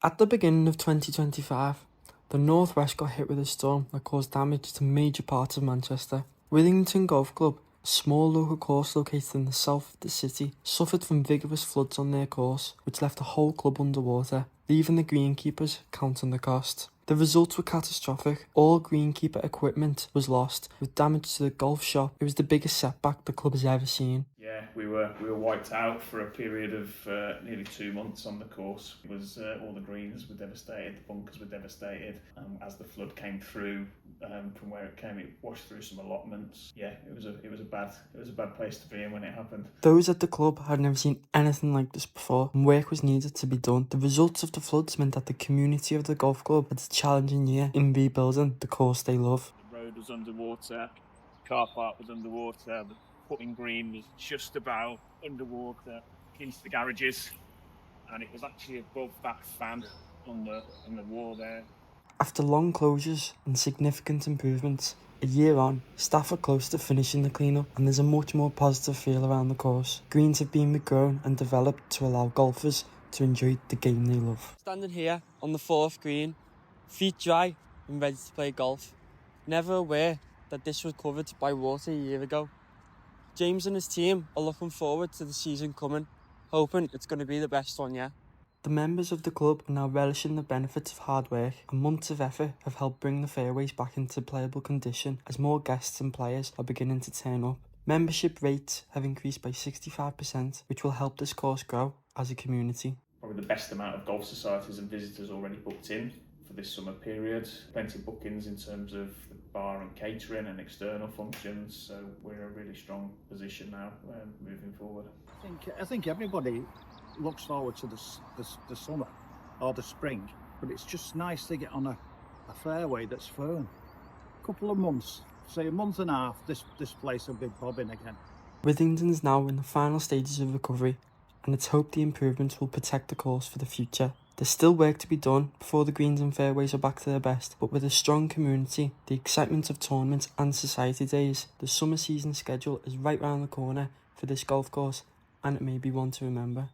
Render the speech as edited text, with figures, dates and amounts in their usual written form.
At the beginning of 2025, the Northwest got hit with a storm that caused damage to major parts of Manchester. Withington Golf Club, a small local course located in the south of the city, suffered from vigorous floods on their course, which left the whole club underwater, leaving the greenkeepers counting the cost. The results were catastrophic. All greenkeeper equipment was lost, with damage to the golf shop. It was the biggest setback the club has ever seen. Yeah, we were wiped out for a period of nearly 2 months on the course. It was all the greens were devastated, the bunkers were devastated. As the flood came through, from where it came, it washed through some allotments. Yeah, it was a bad place to be in when it happened. Those at the club had never seen anything like this before, and work was needed to be done. The results of the floods meant that the community of the golf club had a challenging year in rebuilding the course they love. The road was underwater, car park was underwater, the putting green was just about underwater into the garages, and it was actually above that fan on the wall there. After long closures and significant improvements, a year on, staff are close to finishing the cleanup, and there's a much more positive feel around the course. Greens have been regrown and developed to allow golfers to enjoy the game they love. Standing here on the 4th green, feet dry and ready to play golf. Never aware that this was covered by water a year ago. James and his team are looking forward to the season coming, hoping it's going to be the best one yet. The members of the club are now relishing the benefits of hard work, and months of effort have helped bring the fairways back into playable condition as more guests and players are beginning to turn up. Membership rates have increased by 65%, which will help this course grow as a community. Probably the best amount of golf societies and visitors already booked in for this summer period. Plenty of bookings in terms of the bar and catering and external functions, so we're in a really strong position now moving forward. I think everybody looks forward to the summer or the spring, but it's just nice to get on a fairway that's firm. A couple of months, say a month and a half, this place will be bobbing again. Withington is now in the final stages of recovery, and it's hoped the improvements will protect the course for the future. There's still work to be done before the greens and fairways are back to their best, but with a strong community, the excitement of tournaments and society days, the summer season schedule is right round the corner for this golf course, and it may be one to remember.